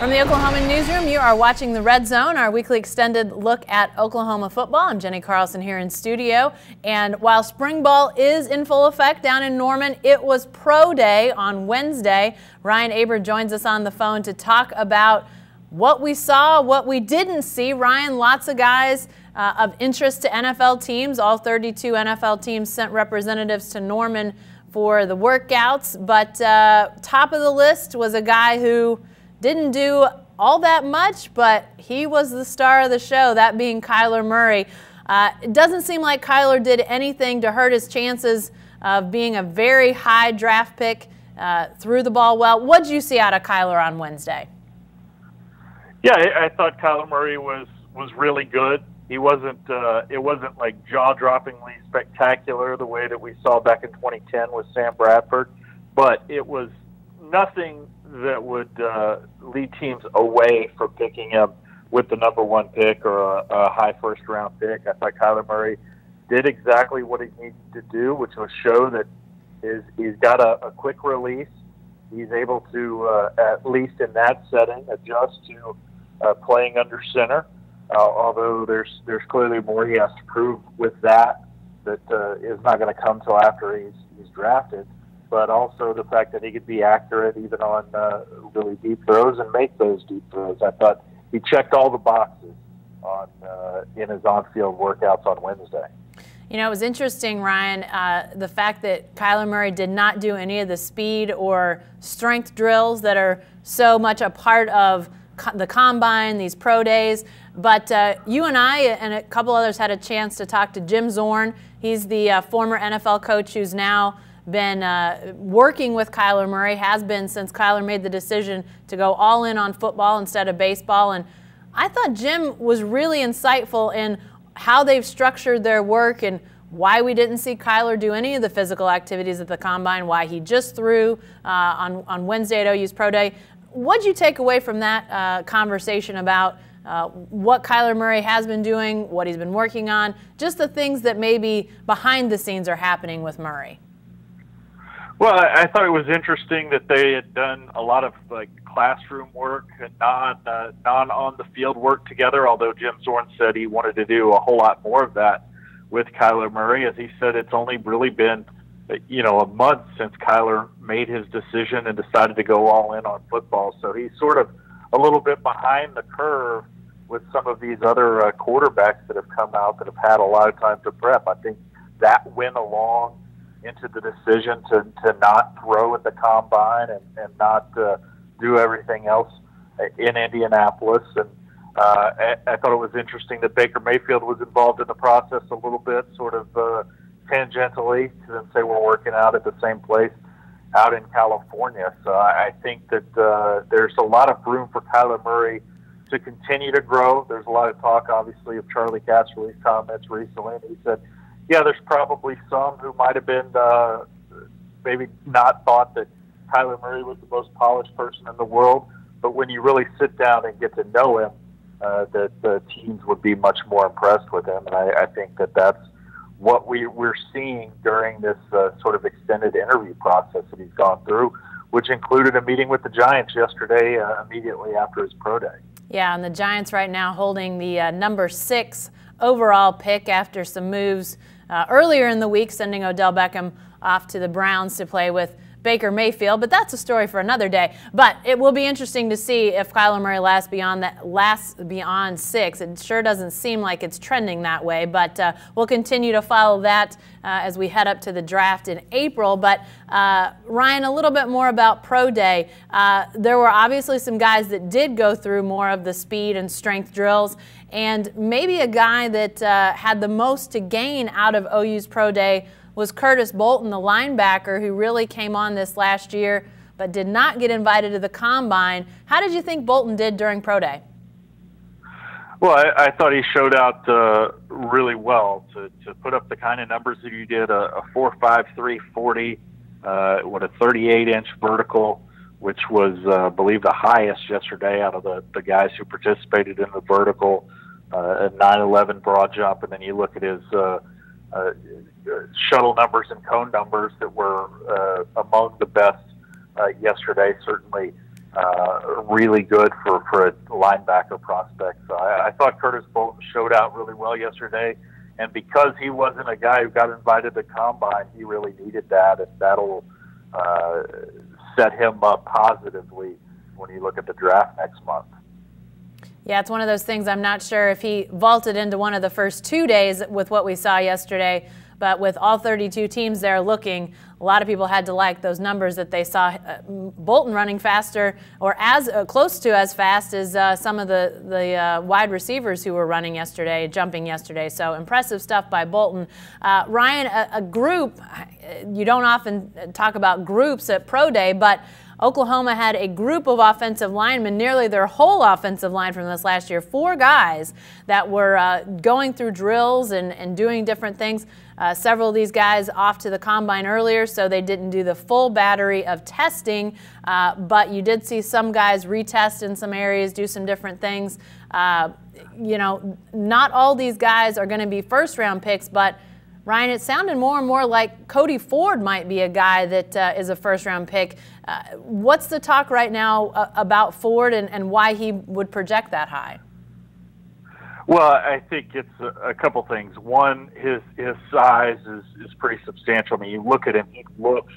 From the Oklahoman newsroom, you are watching the Red Zone, our weekly extended look at Oklahoma football. I'm Jenny Carlson here in studio. And while spring ball is in full effect down in Norman, it was pro day on Wednesday. Ryan Aber joins us on the phone to talk about what we saw, what we didn't see. Ryan, lots of guys of interest to NFL teams. All 32 NFL teams sent representatives to Norman for the workouts. But top of the list was a guy who didn't do all that much, but he was the star of the show, that being Kyler Murray. It doesn't seem like Kyler did anything to hurt his chances of being a very high draft pick, threw the ball well. What did you see out of Kyler on Wednesday? Yeah, I thought Kyler Murray was really good. He wasn't it wasn't like jaw-droppingly spectacular the way that we saw back in 2010 with Sam Bradford, but it was nothing that would lead teams away from picking him with the #1 pick or a high first-round pick. I thought Kyler Murray did exactly what he needed to do, which was show that he's got a quick release. He's able to, at least in that setting, adjust to playing under center. Although there's clearly more he has to prove with that is not going to come till after he's drafted. But also the fact that he could be accurate even on really deep throws and make those deep throws. I thought he checked all the boxes in his on-field workouts on Wednesday. You know, it was interesting, Ryan, the fact that Kyler Murray did not do any of the speed or strength drills that are so much a part of the combine, these pro days. But you and I and a couple others had a chance to talk to Jim Zorn. He's the former NFL coach who's now been working with Kyler Murray, has been since Kyler made the decision to go all in on football instead of baseball. And I thought Jim was really insightful in how they've structured their work and why we didn't see Kyler do any of the physical activities at the combine, why he just threw on Wednesday at OU's Pro Day. What did you take away from that conversation about what Kyler Murray has been doing, what he's been working on, just the things that maybe behind the scenes are happening with Murray? Well, I thought it was interesting that they had done a lot of classroom work and non-on-the-field work together, although Jim Zorn said he wanted to do a whole lot more of that with Kyler Murray. As he said, it's only really been a month since Kyler made his decision and decided to go all in on football. So he's sort of a little bit behind the curve with some of these other quarterbacks that have come out that have had a lot of time to prep. I think that went along into the decision to not throw at the combine and not do everything else in Indianapolis. And I thought it was interesting that Baker Mayfield was involved in the process a little bit, sort of tangentially, to then say we're working out at the same place out in California. So I think that there's a lot of room for Kyler Murray to continue to grow. There's a lot of talk, obviously, of Charlie Casserly's comments recently. And he said, yeah, there's probably some who might have been maybe not thought that Kyler Murray was the most polished person in the world. But when you really sit down and get to know him, that the teams would be much more impressed with him. And I think that that's what we're seeing during this sort of extended interview process that he's gone through, which included a meeting with the Giants yesterday immediately after his pro day. Yeah, and the Giants right now holding the #6 overall pick after some moves earlier in the week, sending Odell Beckham off to the Browns to play with Baker Mayfield, but that's a story for another day. But it will be interesting to see if Kyler Murray lasts beyond 6. It sure doesn't seem like it's trending that way, but we'll continue to follow that as we head up to the draft in April. But Ryan, a little bit more about Pro Day. There were obviously some guys that did go through more of the speed and strength drills, and maybe a guy that had the most to gain out of OU's Pro Day was Curtis Bolton, the linebacker who really came on this last year but did not get invited to the combine. How did you think Bolton did during Pro Day? Well, I thought he showed out really well to put up the kind of numbers that he did, a 4.53 40, with a 38-inch vertical, which was, I believe, the highest yesterday out of the guys who participated in the vertical, a 9.11 broad jump, and then you look at his shuttle numbers and cone numbers that were among the best yesterday. Certainly really good for a linebacker prospect. So I thought Curtis Bolton showed out really well yesterday. And because he wasn't a guy who got invited to Combine, he really needed that, and that'll set him up positively when you look at the draft next month. Yeah, it's one of those things. I'm not sure if he vaulted into one of the first 2 days with what we saw yesterday, but with all 32 teams there looking, a lot of people had to like those numbers that they saw. Bolton running faster, or as close to as fast as some of the wide receivers who were running yesterday, jumping yesterday. So impressive stuff by Bolton. Ryan, a group, you don't often talk about groups at Pro Day, but Oklahoma had a group of offensive linemen, nearly their whole offensive line from this last year, 4 guys that were going through drills and doing different things. Several of these guys off to the Combine earlier, so they didn't do the full battery of testing, but you did see some guys retest in some areas, do some different things. You know, not all these guys are going to be first-round picks, but Ryan, it sounded more and more like Cody Ford might be a guy that is a first-round pick. What's the talk right now about Ford and why he would project that high? Well, I think it's a couple things. One, his size is pretty substantial. I mean, you look at him, he looks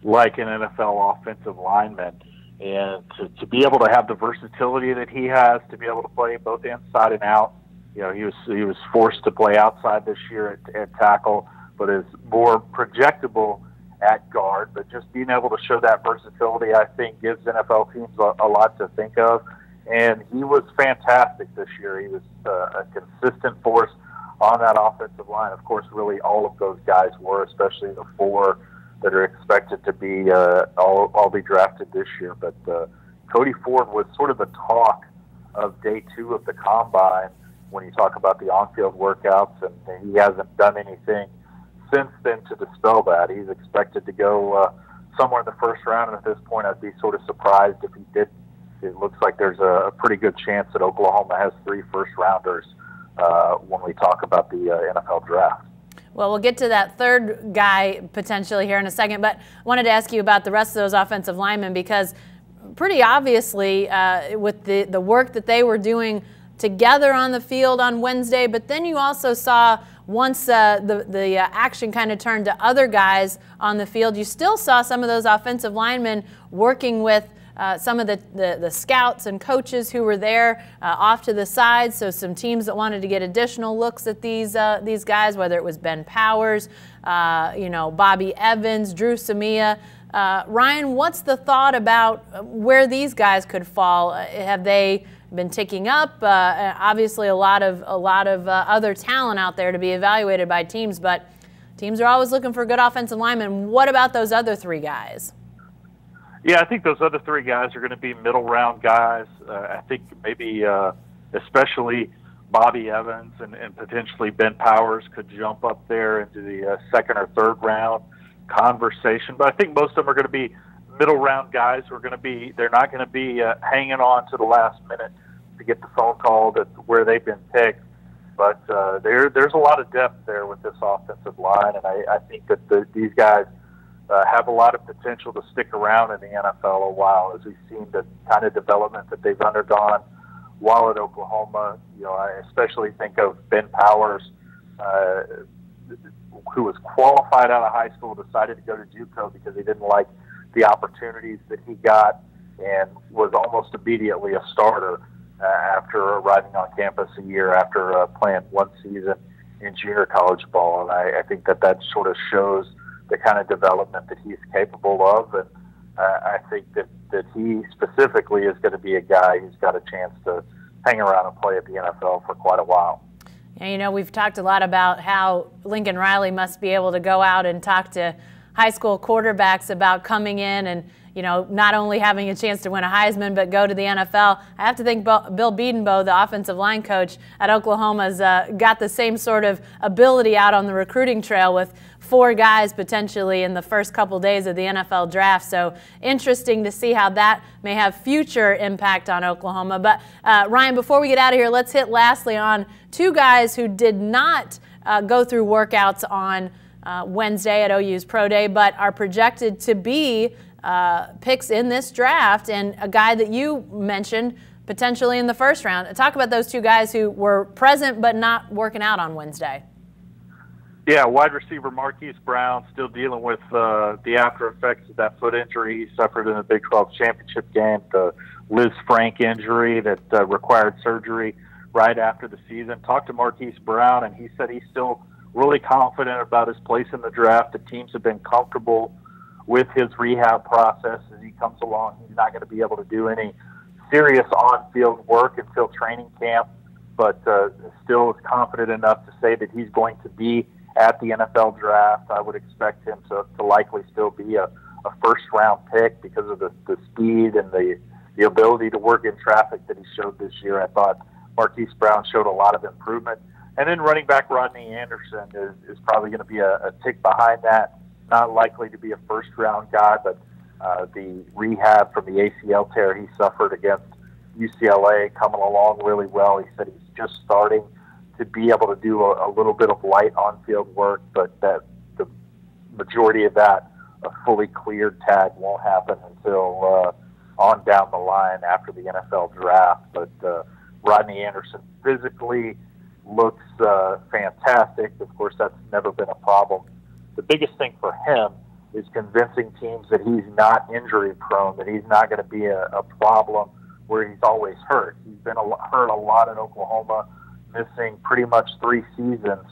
like an NFL offensive lineman. And to be able to have the versatility that he has, to be able to play both inside and out. You know, he was forced to play outside this year at tackle, but is more projectable at guard. But just being able to show that versatility, I think, gives NFL teams a lot to think of. And he was fantastic this year. He was a consistent force on that offensive line. Of course, really all of those guys were, especially the 4 that are expected to be all be drafted this year. But Cody Ford was sort of the talk of day 2 of the Combine when you talk about the on-field workouts, and he hasn't done anything since then to dispel that. He's expected to go somewhere in the first round, and at this point I'd be sort of surprised if he did. It looks like there's a pretty good chance that Oklahoma has 3 first-rounders when we talk about the NFL draft. Well, we'll get to that third guy potentially here in a second, but I wanted to ask you about the rest of those offensive linemen, because pretty obviously with the work that they were doing together on the field on Wednesday, but then you also saw once the action kind of turned to other guys on the field, you still saw some of those offensive linemen working with some of the scouts and coaches who were there off to the side. So some teams that wanted to get additional looks at these guys, whether it was Ben Powers, you know, Bobby Evans, Drew Samia. Ryan, what's the thought about where these guys could fall? Have they been ticking up? Obviously, a lot of other talent out there to be evaluated by teams, but teams are always looking for good offensive linemen. What about those other 3 guys? Yeah, I think those other 3 guys are going to be middle-round guys. I think maybe especially Bobby Evans and potentially Ben Powers could jump up there into the 2nd or 3rd round conversation. But I think most of them are going to be middle-round guys who are going to be, they're not going to be hanging on to the last minute to get the phone call that where they've been picked. But there's a lot of depth there with this offensive line, and I think that these guys have a lot of potential to stick around in the NFL a while, as we've seen the kind of development that they've undergone while at Oklahoma. You know, I especially think of Ben Powers, who was qualified out of high school, decided to go to JUCO because he didn't like the opportunities that he got, and was almost immediately a starter after arriving on campus a year after playing 1 season in junior college ball. And I think that sort of shows the kind of development that he's capable of. And I think that he specifically is going to be a guy who's got a chance to hang around and play at the NFL for quite a while. And, you know, we've talked a lot about how Lincoln Riley must be able to go out and talk to high school quarterbacks about coming in and, you know, not only having a chance to win a Heisman, but go to the NFL. I have to think Bill Bedenbaugh, the offensive line coach at Oklahoma, has got the same sort of ability out on the recruiting trail with 4 guys potentially in the first couple days of the NFL draft. So interesting to see how that may have future impact on Oklahoma. But Ryan, before we get out of here, let's hit lastly on 2 guys who did not go through workouts on Wednesday at OU's Pro Day, but are projected to be picks in this draft, and a guy that you mentioned potentially in the first round. Talk about those two guys who were present but not working out on Wednesday. Yeah, wide receiver Marquis Brown still dealing with the after effects of that foot injury he suffered in the Big 12 championship game, the Liz Frank injury that required surgery right after the season. Talked to Marquis Brown, and he said he's still really confident about his place in the draft. The teams have been comfortable with his rehab process as he comes along. He's not going to be able to do any serious on-field work until training camp, but still is confident enough to say that he's going to be at the NFL draft. I would expect him to likely still be a first-round pick because of the speed and the ability to work in traffic that he showed this year. I thought Marquis Brown showed a lot of improvement. And then running back Rodney Anderson is probably going to be a tick behind that. Not likely to be a first-round guy, but the rehab from the ACL tear he suffered against UCLA coming along really well. He said he's just starting to be able to do a little bit of light on-field work, but that the majority of that, a fully cleared tag, won't happen until on down the line after the NFL draft. But Rodney Anderson physically looks fantastic. Of course, that's never been a problem. The biggest thing for him is convincing teams that he's not injury prone, that he's not going to be a problem where he's always hurt. He's been hurt a lot in Oklahoma, missing pretty much 3 seasons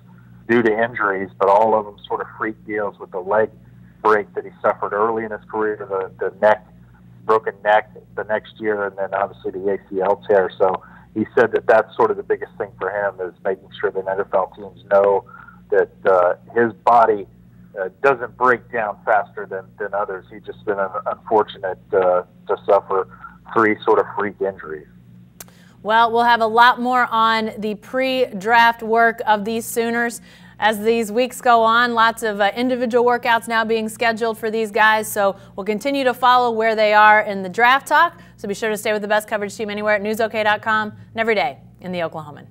due to injuries, but all of them sort of freak deals, with the leg break that he suffered early in his career, the broken neck the next year, and then obviously the ACL tear. So he said that that's sort of the biggest thing for him, is making sure that NFL teams know that his body doesn't break down faster than others. He's just been unfortunate to suffer 3 sort of freak injuries. Well, we'll have a lot more on the pre-draft work of these Sooners as these weeks go on. Lots of individual workouts now being scheduled for these guys, so we'll continue to follow where they are in the draft talk. So be sure to stay with the best coverage team anywhere at newsok.com and every day in the Oklahoman.